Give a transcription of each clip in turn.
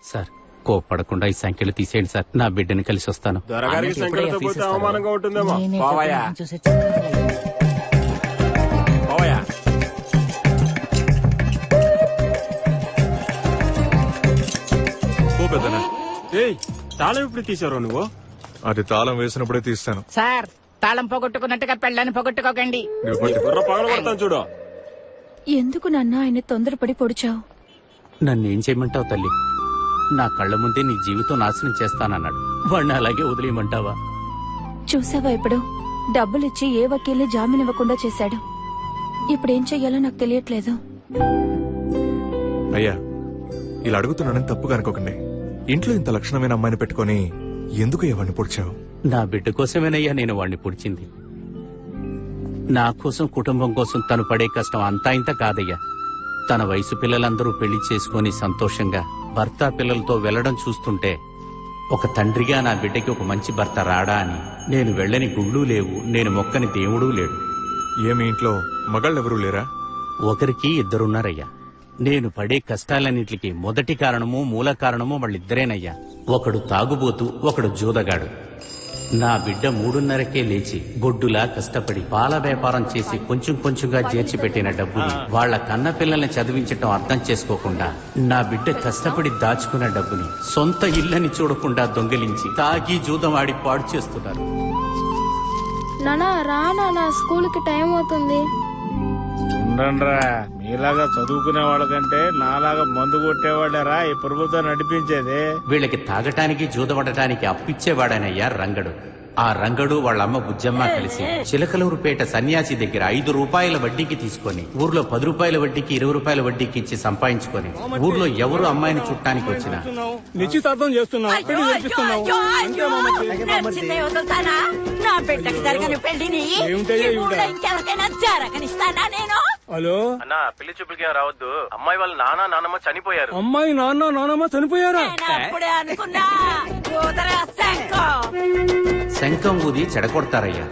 Sir కోపడకుండా ఈ సంఖ్యలు తీసేయండి సార్, నా బిడ్డని కలిసి వస్తాను. అవమానంగా ఉంటుందేమో. తాళం ఎప్పుడు తీసావు నువ్వు? అది తాళం వేసినప్పుడే తీస్తాను సార్. తాళం పోగొట్టుకున్నట్టుగా పెళ్ళని పోగొట్టుకోకండి. పగలగొడతాను చూడు. ఎందుకు నాన్న ఆయన తొందరపడి పొడిచావు? నన్నేం చేయమంటావు తల్లి? నా కళ్ళ ముందే నీ జీవితం నాశనం చేస్తానన్నాడు, వాడిని అలాగే వదిలేయమంటావా? చూసావా ఇప్పుడు డబ్బులిచ్చి ఏ వకీల్ని జామీన్ ఇవ్వకుండా చేశాడు. ఇప్పుడేం చెయ్యాలో నాకు తెలియట్లేదు. అయ్యా, ఇలా అడుగుతున్నానని తప్పుగా అనుకోకండి. ఇంట్లో ఇంత లక్షణమైన అమ్మాయిని పెట్టుకుని ఎందుకు వాడిని పొడిచావు? నా బిడ్డ కోసమేనయ్యా నేను వాడిని పొడిచింది. నా కోసం, కుటుంబం కోసం తను పడే కష్టం అంతా ఇంత కాదయ్యా. తన వయసు పిల్లలందరూ పెళ్లి చేసుకుని సంతోషంగా భర్త పిల్లలతో వెళ్లడం చూస్తుంటే ఒక తండ్రిగా నా బిడ్డకి ఒక మంచి భర్త రాడా అని నేను వెళ్ళని గుళ్ళు లేవు, నేను మొక్కని దేవుడూ లేడు. ఏమి ఇంట్లో మగాళ్ళెవరూ లేరా? ఒకరికి ఇద్దరున్నారయ్యా. నేను పడే కష్టాలన్నిటికీ మొదటి కారణము, మూల కారణము వాళ్ళిద్దరేనయ్యా. ఒకడు తాగుబోతూ, ఒకడు జూదగాడు. నా బిడ్డ 3:30కే లేచి గొడ్డులా కష్టపడి పాల వ్యాపారం చేసి కొంచెం కొంచెంగా చేర్చిపెట్టిన డబ్బుని వాళ్ల కన్న పిల్లల్ని చదివించటం అర్థం చేసుకోకుండా, నా బిడ్డ కష్టపడి దాచుకున్న డబ్బుని సొంత ఇళ్ళని చూడకుండా దొంగిలించి తాగి జూదం ఆడి పాడు చేస్తున్నారు. నానా రా నానా, స్కూల్ కి టైం అవుతుంది. ఉండండ్రా, మీలాగా చదువుకునే వాళ్ళకంటే నాలాగా మందు కొట్టేవాళ్ళరా ఈ ప్రభుత్వం నడిపించేది. వీళ్ళకి తాగటానికి జూదపడటానికి అప్పిచ్చేవాడనయ్యా రంగడు. ఆ రంగడు వాళ్ళమ్మ బుజ్జమ్మ కలిసి చిలకలూరుపేట సన్యాసి దగ్గర 5 రూపాయల వడ్డీకి తీసుకొని ఊర్లో 10 రూపాయల వడ్డీకి 20 రూపాయల వడ్డీకి ఇచ్చి సంపాదించుకొని ఊర్లో ఎవరు అమ్మాయిని చుట్టానికి వచ్చినా నిశ్చితార్థం చేస్తున్నావు. హలో అన్నా, పెళ్లి చూపులకి రావద్దు. అమ్మాయి వాళ్ళ నాన్న నాన్నమ్మ చనిపోయారు. అమ్మాయి నాన్న నాన్నమ్మ చనిపోయారా? శంఖం ఊది చెడగొడతారయ్యా.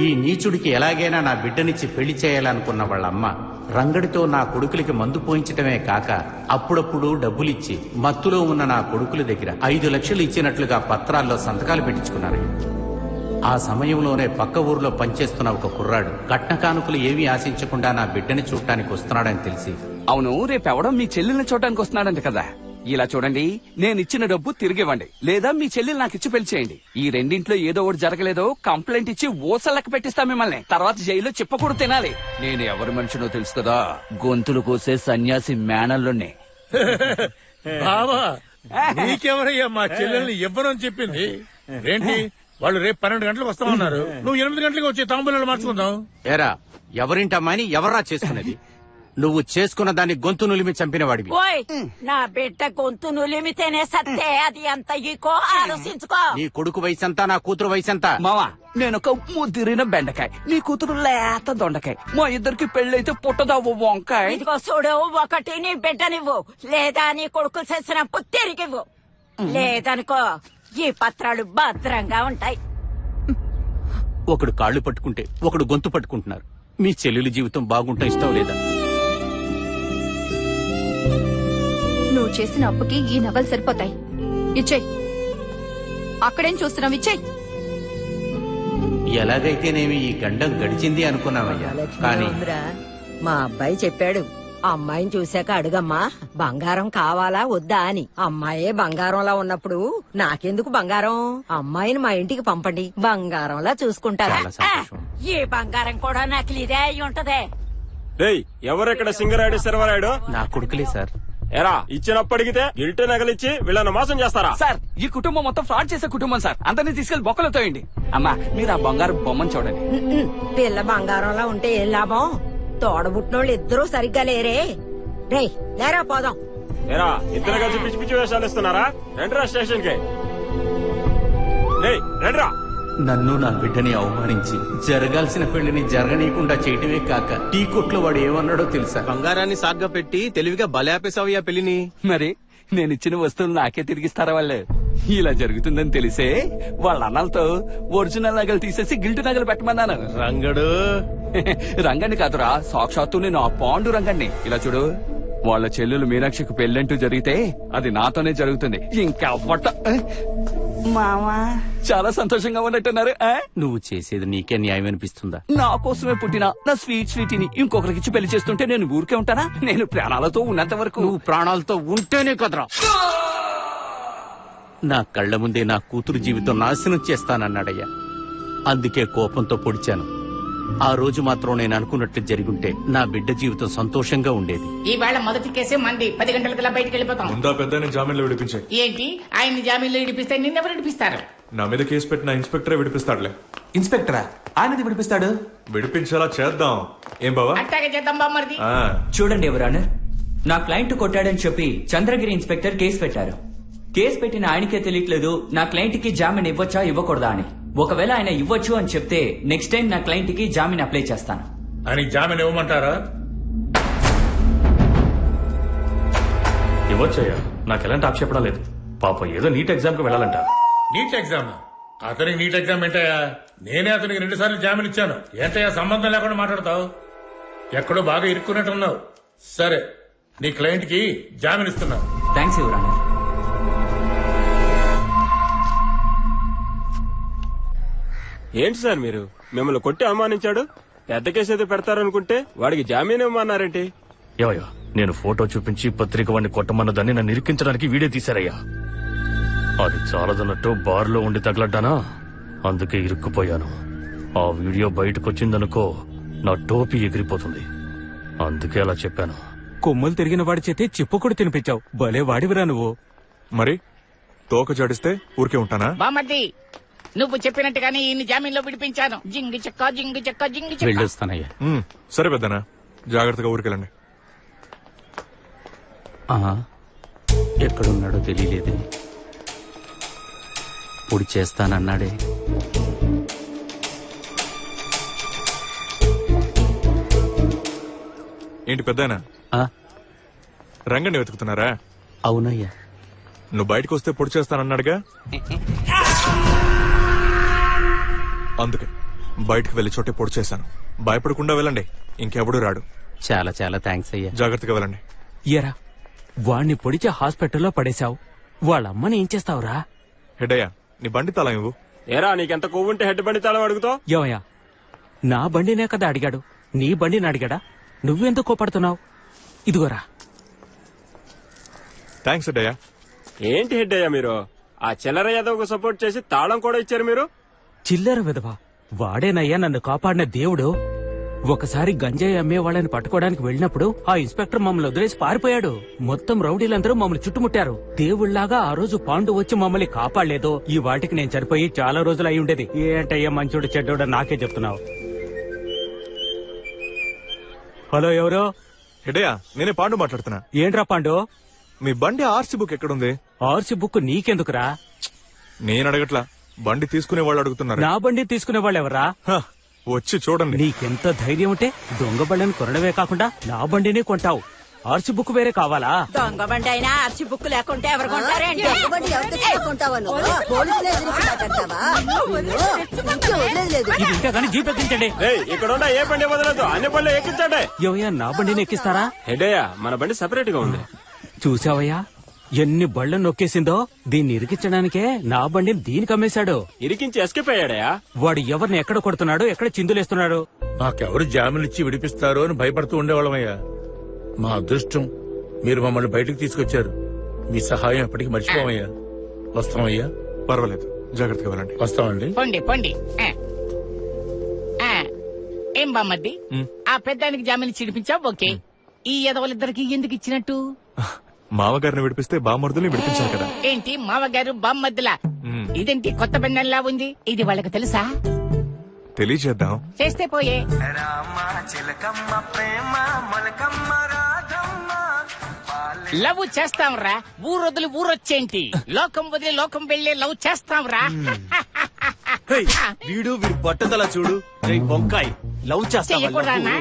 ఈ నీచుడికి ఎలాగైనా నా బిడ్డనిచ్చి పెళ్లి చేయాలనుకున్న వాళ్ళమ్మ రంగడితో నా కొడుకులకి మందు పోయించటమే కాక అప్పుడప్పుడు డబ్బులిచ్చి మత్తులో ఉన్న నా కొడుకుల దగ్గర 5 లక్షలు ఇచ్చినట్లుగా పత్రాల్లో సంతకాలు పెట్టించుకున్నారు. ఆ సమయంలోనే పక్క ఊర్లో పనిచేస్తున్న ఒక కుర్రాడు కట్న కానుకలు ఏమీ ఆశించకుండా నా బిడ్డని చూడటానికి వస్తున్నాడని తెలిసి, అవును రేపెవడో మీ చెల్లెల్ని చూడటానికి వస్తున్నాడంట కదా. ఇలా చూడండి, నేను ఇచ్చిన డబ్బు తిరిగివ్వండి, లేదా మీ చెల్లెలు నాకు ఇచ్చి పెళ్లి చేయండి. ఈ రెండింట్లో ఏదో ఒకటి జరగలేదో కంప్లైంట్ ఇచ్చి ఓసలకి పెట్టిస్తా మిమ్మల్ని. తర్వాత జైల్లో చెప్పకూడదు తినాలి. నేను ఎవరి మనిషినో తెలుసు కదా, గొంతులు కోసే సన్యాసి మేనల్లోనే. బావా, నీకెవరయ్యా మా చెల్లెల్ని ఇవ్వనని చెప్పింది? ఏంటి వాళ్ళు రేపు 12 గంటలకు వస్తామన్నారు, నువ్వు 8 గంటలకు వచ్చి తాంబూలాలు మార్చుకుందాం. ఏరా, ఎవరింటి అమ్మాయిని ఎవర్రా చేసుకునేది? నువ్వు చేసుకున్న దాన్ని గొంతు నులిమి చంపిన వాడివి. నా బిడ్డ గొంతు నులిమితేనే సత్తే, అది ఎంత ఈకో ఆలోచించుకో. నీ కొడుకు వయసంతా, నా కూతురు వయసంతా? మావా, నేనొక ముదిరిన బెండకాయ, నీ కూతురు లేత దొండకాయ. మా ఇద్దరికి పెళ్ళైతే పుట్టదావు వంకాయ. ఇదిగో చూడు, ఒకటి నీ బిడ్డనివ్వు, లేదా నీ కొడుకు చేసినప్పు తిరిగివ్వు. లేదనుకో ఈ పత్రాలు భద్రంగా ఉంటాయి. ఒకడు కాళ్లు పట్టుకుంటే ఒకడు గొంతు పట్టుకుంటున్నారు. మీ చెల్లెలు జీవితం బాగుంటా ఇష్టం లేదా? నువ్వు చేసిన అప్పుకి ఈ నగలు సరిపోతాయి. ఇచ్చేయ్. అక్కడేం చూస్తున్నావు? ఇచ్చేయ్. ఎలాగైతేనేమి ఈ గండం గడిచింది అనుకున్నామయ్యా, కానీ మా అబ్బాయి చెప్పాడు, అమ్మాయిని చూశాక అడుగమ్మా బంగారం కావాలా వద్దా అని. అమ్మాయే బంగారంలా ఉన్నప్పుడు నాకెందుకు బంగారం? అమ్మాయిని మా ఇంటికి పంపండి, బంగారంలా చూసుకుంటారా. ఈ బంగారం కూడా నకిలీదే అయి ఉంటదే. ఎవరెక్కడ సింగరాయుడు శర్వరాయుడు? నా కొడుకులే సార్. ఎరా, ఇచ్చినప్పటికితే గిల్ట్ నగలిచ్చి వీళ్ళని మోసం చేస్తారా? సార్, ఈ కుటుంబం మొత్తం ఫ్రాడ్ చేసే కుటుంబం సార్. అందరినీ తీసుకెళ్లి బొక్కలు తోయండి. అమ్మా, మీరు ఆ బంగారు బొమ్మను చూడండి. పిల్ల బంగారంలా ఉంటే ఏం లాభం? తోడబుట్టినోళ్ళు ఇద్దరూ సరిగ్గా లేరే. రే లేరా పోదాం. ఎరా, ఇద్దరు కలిసి పిచ్చి పిచ్చి వేషాలు ఇస్తున్నారా? రండిరా స్టేషన్ కి. రండిరా. నన్ను నా బిడ్డని అవమానించి జరగాల్సిన పెళ్లిని జరగనీయకుండా చేయటమే కాక టీ కొట్లో వాడు ఏమన్నాడో తెలుసా? బంగారాన్ని సాగ్గా పెట్టి తెలివిగా బలాపేసావయ్యా పెళ్లిని. మరి నేనిచ్చిన వస్తువులు నాకే తిరిగిస్తారా వాళ్ళు? ఇలా జరుగుతుందని తెలిసే వాళ్ళ అన్నలతో ఒరిజినల్ నగలు తీసేసి గిల్ట్ నగలు పెట్టమన్నాను. రంగడు రంగండి కాదురా, సాక్షాత్తు నేను ఆ పాండు రంగండి. ఇలా చూడు, వాళ్ళ చెల్లెలు మీనాక్షికి పెళ్ళంటూ జరిగితే అది నాతోనే జరుగుతుంది. ఇంకా మావా చాలా సంతోషంగా ఉన్నట్టున్నారు. నువ్వు చేసేది నీకే న్యాయం అనిపిస్తుందా? నా కోసమే పుట్టిన నా స్వీటీని ఇంకొకరికి ఇచ్చి పెళ్లి చేస్తుంటే నేను ఊరికే ఉంటానా? నేను ప్రాణాలతో ఉన్నంత వరకు. నువ్వు ప్రాణాలతో ఉంటేనే కదరా నా కళ్ల ముందే నా కూతురు జీవితం నాశనం చేస్తానన్నాడయ్యా. అందుకే కోపంతో పొడిచాను. ఆ రోజు మాత్రం నేను అనుకున్నట్లు జరుగుంటే నా బిడ్డ జీవితం సంతోషంగా ఉండేది. ఈవేళ మొదటి కేసే మంది 10 గంటలకల్లా బయటకు వెళ్ళిపోతాం. ముందా పెద్ద జామీన్లో విడిపించాయి. ఏంటి ఆయన్ని జామీన్లో విడిపిస్తే నిన్నెవరు విడిపిస్తారు? నా మీద కేసు పెట్టిన ఇన్స్పెక్టరే విడిపిస్తాడులే. ఇన్స్పెక్టరా? ఆయనది విడిపిస్తాడు. విడిపించేలా చేద్దాం. ఏం బావా? అట్టాగే చేద్దాం బామ్మర్ది. చూడండి ఎవరాను, నా క్లయింట్ కొట్టాడని చెప్పి చంద్రగిరి ఇన్స్పెక్టర్ కేసు పెట్టారు. కేసు పెట్టిన ఆయనకే తెలియట్లేదు నా క్లయింట్ కి జామీన్ ఇవ్వచ్చా ఇవ్వకూడదా అని. ఒకవేళ ఆయన ఇవ్వచ్చు అని చెప్తే నెక్స్ట్ టైం నా క్లయింట్ కి జామీన్ అప్లై చేస్తాను. ఆయనకి జామీన్ ఇవ్వమంటారా? ఇవ్వచ్చయ్యా, నాకు ఎలాంటి ఆక్షేపణ లేదు. పాప ఏదో నీట్ ఎగ్జామ్ కి వెళ్ళాలంట. NEET exam? అతనికి నీట్ ఎగ్జామ్ ఏంటయ్యా? నేనే అతనికి 2 సార్లు జామీన్ ఇచ్చాను. ఏంటయ్యా సంబంధం లేకుండా మాట్లాడతావు? ఎక్కడో బాగా ఇరుక్కున్నట్టున్నావు. సరే, నీ క్లయింట్ కి జామీన్ ఇస్తున్నావు. Thanks your honour. ఏంటి సార్ మీరు? మిమ్మల్ని కొట్టి అవమానించాడు, పెద్ద కేసు ఏదో పెడతారనుకుంటే వాడికి జామీన్ ఇవ్వమన్నారేంటి? ఏవయ్యా, నేను ఫోటో చూపించి పత్రిక వాడిని కొట్టమన్నదాన్ని నన్ను ఇరికించడానికి వీడియో తీశారయ్యా. అది చాలదన్నట్టు బార్లో ఉండి తగలడ్డానా, అందుకే ఇరుక్కుపోయాను. ఆ వీడియో బయటకొచ్చిందనుకో నా టోపీ ఎగిరిపోతుంది. అందుకే అలా చెప్పాను. కొమ్ములు తిరిగిన వాడి చేతి చిప్పు కూడా తినిపించావు. భలే వాడివిరా నువ్వు. మరి తోక జాడిస్తే ఊరికే ఉంటానా? బామ్మర్ది, నువ్వు చెప్పినట్టుగానే ఈయన్ని జామీన్లో విడిపించాను. జింగి చెక్క జింగి చెక్క జింగి చెక్క. వెళ్ళొస్తానయ్యా. సరే పెద్దనా, జాగ్రత్తగా ఊరికెళ్ళండి. ఎక్కడున్నాడో తెలియలేదు. పొడి చేస్తానన్నాడే. ఏంటి పెద్దనా, రంగని వెతుకుతున్నారా? అవునయ్యా. నువ్వు బయటకు వస్తే పొడి చేస్తానన్నాడుగా, అందుకే బయటకు వెళ్లి చోటే పొడి చేశాను. భయపడకుండా వెళ్ళండి, ఇంకెవడూ రాడు. చాలా చాలా థ్యాంక్స్ అయ్యా. జాగ్రత్తగా వెళ్ళండి. ఎరా, వాణ్ణి పొడిచి హాస్పిటల్లో పడేశావు. వాళ్ళమ్మని ఏం చేస్తావురా? హెడయ్యా, నీ బండి తాళం ఇవ్వు. ఏరా, నీకెంత కొవ్వుంటే హెడ్ బండి తాళం అడుగుతావు? ఏమయ్యా, నా బండినే కదా అడిగాడు, నీ బండిని అడిగాడా? నువ్వెందుకు కోపడుతున్నావు? ఇదిగోరా. థ్యాంక్స్ హెడయ్యా. ఏంటి హెడ్ అయ్యా మీరు? ఆ చిల్లర యాదవ్కు సపోర్ట్ చేసి తాళం కూడా ఇచ్చారు మీరు. చిల్లర విధవా, వాడేనయ్యా నన్ను కాపాడిన దేవుడు. ఒకసారి గంజాయి అమ్మే వాళ్ళని పట్టుకోవడానికి వెళ్ళినప్పుడు ఆ ఇన్స్పెక్టర్ మమ్మల్ని వదిలేసి పారిపోయాడు. మొత్తం రౌడీలందరూ మమ్మల్ని చుట్టుముట్టారు. దేవుళ్లాగా ఆ రోజు పాండు వచ్చి మమ్మల్ని కాపాడలేదు. ఈ వాటికి నేను చనిపోయి చాలా రోజులు అయి ఉండేది. ఏంటయ్యా మంచోడు చెడ్డోడు నాకే చెప్తున్నావు. హలో, ఎవరు? హెడయ్యా, నేనే పాండు మాట్లాడుతున్నా. ఏంట్రా పాండు? మీ బండి ఆర్సీ బుక్ ఎక్కడుంది? ఆర్సీ బుక్ నీకెందుకురా? నేను అడగట్లా, బండి తీసుకునే వాళ్ళు అడుగుతున్నారు. నా బండి తీసుకునే వాళ్ళు ఎవరా? వచ్చి చూడండి. నీకెంత ధైర్యం ఉంటే దొంగ బండిని కొనడమే కాకుండా నా బండిని కొంటావు. ఆర్సీ బుక్ వేరే కావాలా? దొంగ బండి అయినా ఆర్సీ బుక్ లేకుంటే ఎవరు కొంటారేంటి? ఇది ఇంకా కానీ జీప్ ఎక్కించండి. ఇక్కడ ఏ బండి వదలదు, అన్ని బండ్లు ఎక్కించండి. ఏవయ్యా, నా బండిని ఎక్కిస్తారా? హెడయ్యా, మన బండి సెపరేట్ గా ఉంది. చూసావయ్యా ఎన్ని బళ్ళను నొక్కేసిందో. దీన్ని ఇరికించడానికే నా బండిని దీనికి అమ్మేశాడు. ఇరికించి ఎస్కేప్ అయ్యాడయా. వాడు ఎవరిని ఎక్కడ కొడుతున్నాడు, ఎక్కడ చిందులేస్తున్నాడు? నాకెవరు జామీన్ ఇచ్చి విడిపిస్తారో అని భయపడుతూ ఉండేవాళ్ళమయ్యా. మా అదృష్టం మీరు మమ్మల్ని బయటకు తీసుకొచ్చారు. మీ సహాయం ఎప్పటికీ మర్చిపోమయ్యా. వస్తామయ్యా. పర్వాలేదు, జాగ్రత్తగా వెళ్ళండి. వస్తామండి. పొండి పొండి. ఏం బామ్మర్ది, ఆ పెద్దానికి జామీన్ చిడిపించావు. ఓకే, ఈ ఎదవలిద్దరికి ఎందుకు ఇచ్చినట్టు? మామగారిని విడిపిస్తే బామర్దుల్ని విడిపించాలి కదా. ఏంటి మామగారు బామ్మద్దులా? ఇదేంటి కొత్త బంధంలా ఉంది? ఇది వాళ్ళకి తెలుసా? తెలియజేద్దాం. చేస్తే పోయే. లవ్ చేస్తాంరా, ఊరొదిలి ఊరొచ్చేంటి? లోకం వదిలి లోకం వెళ్లే లవ్ చేస్తాంరా. వీడు వీడి పట్టుదల చూడు. వంకాయ్, లవ్ చేస్తావా?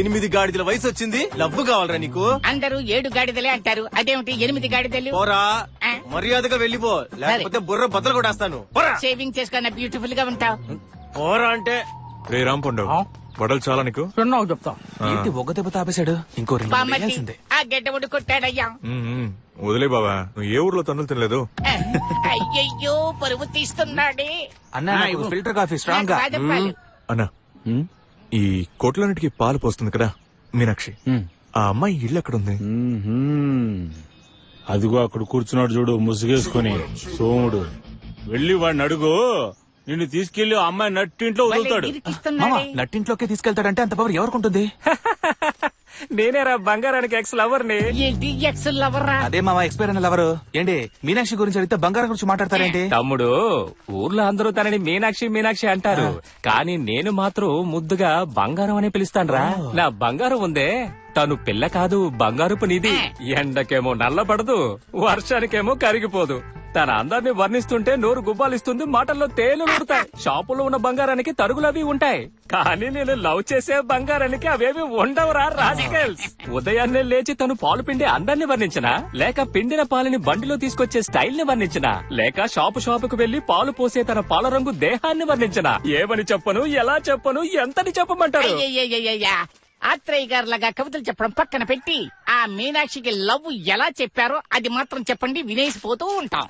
8 గాడిదల వయసు వచ్చింది, లవ్ కావాలరా నీకు? అందరూ 7 గాడిదలే అంటారు, అదేమిటి 8 గాడిదలు? పోరా, మర్యాదగా వెళ్ళిపో, లేకపోతే బుర్ర బద్దలు కొట్టేస్తాను. షేవింగ్ చేసుకున్న బ్యూటిఫుల్ గా ఉంటావు. పోరా అంటే. రే రాంపండు, వడలు చాలా నీకు నాకు చెప్తా ఏంటి ఒక దెబ్బ తాపేశాడు ఇంకో రెండు వేయాల్సిందే. ఆ గడ్డ కొట్టాడయ్యా. వదిలే బావా, నువ్వు ఏ ఊర్లో తన్నులు తినలేదు? అయ్యయ్యో పరువు తీస్తున్నాడే. అన్నా ఫిల్టర్ కాఫీ స్ట్రాంగ్ గా. అన్నా ఈ కోట్లన్నిటికీ పాలు పోస్తుంది కదా మీనాక్షి, ఆ అమ్మాయి ఇల్లు ఎక్కడుంది? అదిగో అక్కడ కూర్చున్నాడు చూడు ముసుగేసుకుని సోముడు. వెళ్ళి వాడిని అడుగు, నిన్ను తీసుకెళ్లి అమ్మాయి నట్టింట్లో వదులుతాడు. నట్టింట్లోకి తీసుకెళ్తాడంటే అంత పవర్ ఎవరికి నేనేరా బంగారానికి ఎక్స్ లవర్ ని. ఎక్స్ లవరా? అదే మామ ఎక్స్పైర్ అయిన లవరు. ఏంటి మీనాక్షి గురించి అడిగితే బంగారం గురించి మాట్లాడతారేంటి? తమ్ముడు, ఊర్లో అందరూ తనని మీనాక్షి మీనాక్షి అంటారు, కానీ నేను మాత్రం ముద్దుగా బంగారం అని పిలుస్తానురా. నా బంగారం ఉందే, తను పిల్ల కాదు, బంగారుపు నిధి. ఎండకేమో నల్లబడదు, వర్షానికేమో కరిగిపోదు. తన అందాన్ని వర్ణిస్తుంటే నోరు గుబ్బాలిస్తుంది, మాటల్లో తేలు ఊరుతాయి. షాపులో ఉన్న బంగారానికి తరుగులవి ఉంటాయి, కానీ నేను లవ్ చేసే బంగారానికి అవేవి ఉండవురా రాజికల్స్. ఉదయాన్నే లేచి తను పాలు పిండే అందాన్ని వర్ణించినా, లేక పిండిన పాలని బండిలో తీసుకొచ్చే స్టైల్ ని వర్ణించినా, లేక షాపుకు వెళ్లి పాలు పోసే తన పాల రంగు దేహాన్ని వర్ణించినా, ఏమని చెప్పను, ఎలా చెప్పను, ఎంతని చెప్పమంటారు? ఆత్రేయ గారు లాగా కవితలు చెప్పడం పక్కన పెట్టి ఆ మీనాక్షికి లవ్ ఎలా చెప్పారో అది మాత్రం చెప్పండి, వినేసిపోతూ ఉంటాం.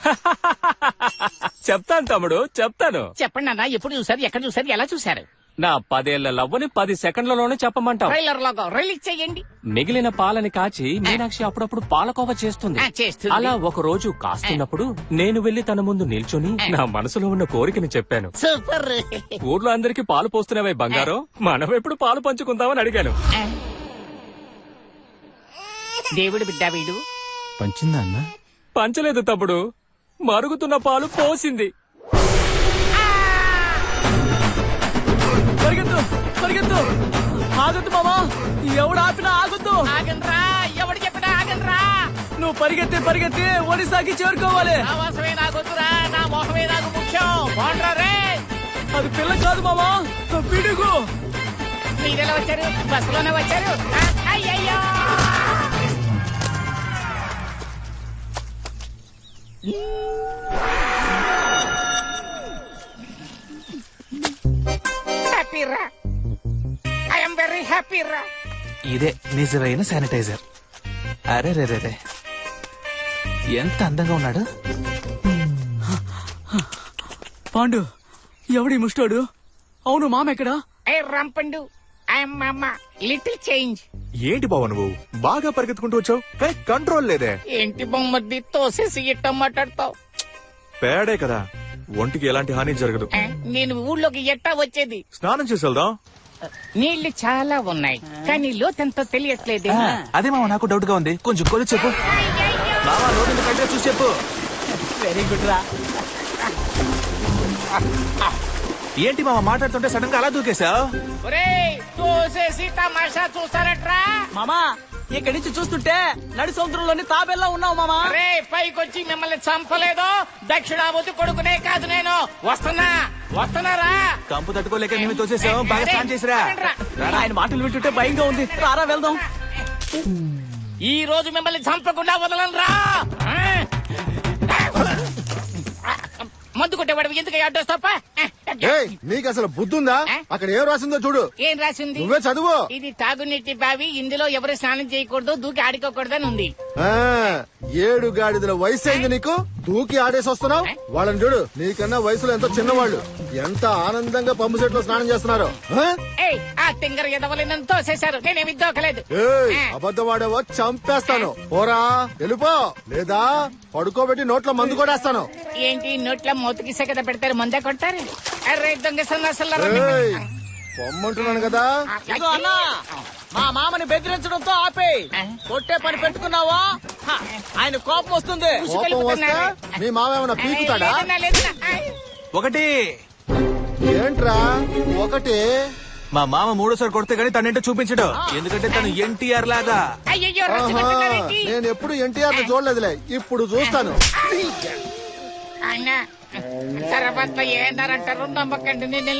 చెప్తాను తమ్ముడు, చెప్తాను. చెప్పండి అన్న, ఎప్పుడు చూసారు, ఎక్కడ చూసారు, ఎలా చూసారు? నా 10 ఏళ్ల లవ్వుని 10 సెకండ్లలోనే చెప్పమంటావు. ట్రైలర్ లాగా రిలీజ్ చేయండి. మిగిలిన పాలని కాచి మీనాక్షి అప్పుడప్పుడు పాలకోవ చేస్తుంది. అలా ఒక రోజు కాస్తున్నప్పుడు నేను వెళ్లి తన ముందు నిల్చొని నా మనసులో ఉన్న కోరికని చెప్పాను. సూపర్. ఊర్లో అందరికి పాలు పోస్తున్నావే బంగారం, మనం ఎప్పుడు పాలు పంచుకుందామని అడిగాను. దేవుడు బిడ్డ వీడు పంచిందా అన్న? పంచలేదు తమ్ముడు, మరుగుతున్న పాలు పోసింది. పరిగెత్తు, ఆగొద్దు మామా, ఎవడు ఆపినా ఆగొద్దు. ఆగండ్రా, ఎవడు చెప్పినా ఆగండ్రా. నువ్వు పరిగెత్తి ఒడిశాకి చేరుకోవాలి. ఆవాసమే నాకొద్దురా, నా మోహమే నాకు ముఖ్యం. బాగుండ్రా రే. అది పిల్ల కాదు మామా, పిడుగు. మీరెలా వచ్చారు? బస్సులోనే వచ్చారు? అయ్యయ్యో. హ్యాపీ రా, ఐఎమ్ వెరీ హ్యాపీ రా. ఇదే నిజమైన శానిటైజర్. అరే రే రే, ఎంత అందంగా ఉన్నాడు. పాండు, ఎవడి ముస్టాడు? అవును మామ ఎక్కడా? ఏ రంపండు, ఐఎమ్ మామ. Little change. ఏంటి బావ నువ్వు బాగా పరిగెత్తుకుంటూ వచ్చావు, కంట్రోల్ లేదే. ఏంటి బొమ్మది తోసేసి ఇట్ట మాట్లాడతావు? పేడే కదా, ఒంటికి ఎలాంటి హాని జరగదు. నేను ఊళ్ళోకి ఎట్టా వచ్చేది? స్నానం చేసి వెళ్దాం. నీళ్లు చాలా ఉన్నాయి, కానీ లోతెంతో తెలియట్లేదు. అదే మామ నాకు డౌట్ గా ఉంది, కొంచెం కొలు చెప్పు. బావా లోతెంత కరెక్ట్ గా చూసి చెప్పు. వెరీ గుడ్ రా. ఏంటి మామ మాట్లాడుతుంటే సడన్ గా అలా దూకేశావు? తోసేసి తమాషా చూస్తారట్రా మామా. ఇక్కడి నుంచి చూస్తుంటే నడి సముద్రంలోని తాబెల్లా ఉన్నావు మామా. రే, పైకొచ్చి మిమ్మల్ని చంపలేదు, దక్షిణామూర్తి కొడుకునే కాదు నేను. వస్తున్నారా? కంపు తట్టుకోలేక మేము తోసేసాం, బాగా స్నానం చేసిరా. ఆయన మాటలు వింటుంటే భయంగా ఉంది, రారా వెళ్దాం. ఈ రోజు మిమ్మల్ని చంపకుండా వదలను రా. మందు కొట్టేవాడు ఎందుకు అడ్డొస్తాప? నీకు అసలు బుద్ధుందా? అక్కడ ఏం రాసిందో చూడు. ఏం రాసింది? నువ్వే చదువు. ఇది తాగునీటి బావి, ఇందులో ఎవరు స్నానం చేయకూడదు, దూకి ఆడుకోకూడదని ఉంది. 7 గాడిదల వయసు అయింది నీకు, దూకి ఆడేసి వస్తున్నావు. వాళ్ళని చూడు, నీకన్నా వయసులో ఎంతో చిన్నవాళ్ళు, ఎంత ఆనందంగా పంపు సెట్లో స్నానం చేస్తున్నారు. ఆ తింగర ఎదవలి నన్ను తోసేశారు, నేనేమి దోకలేదు. అబద్ధవాడేవో చంపేస్తాను, పోరా వెళ్ళిపో, లేదా పడుకోబెట్టి నోట్లో మందు కొడేస్తాను. ఏంటి నోట్లో మూతికి సెగద పెడతారు, మందే కొడతారు? అరే దొంగ సన్నాసులారా. పొమ్మంటున్నాను కదా. అన్నా, మా మామని బెదిరించడంతో ఆపే, కొట్టే పని పెట్టుకున్నావా? ఆయన కోపం వస్తుంది. కోపం వస్తే మీ మామ ఏమైనా పీకుతాడా? ఒకటి. ఏంట్రా ఒకటి? మా మామ 3సారి కొడితే గానీ తనంటే చూపించడు, ఎందుకంటే తను ఎన్టీఆర్ లాగా. నేను ఎప్పుడు ఎన్టీఆర్ చూడలేదులే, ఇప్పుడు చూస్తాను. ఆయన తర్వాత ఏంటారంటారు, నమ్మకండి నేను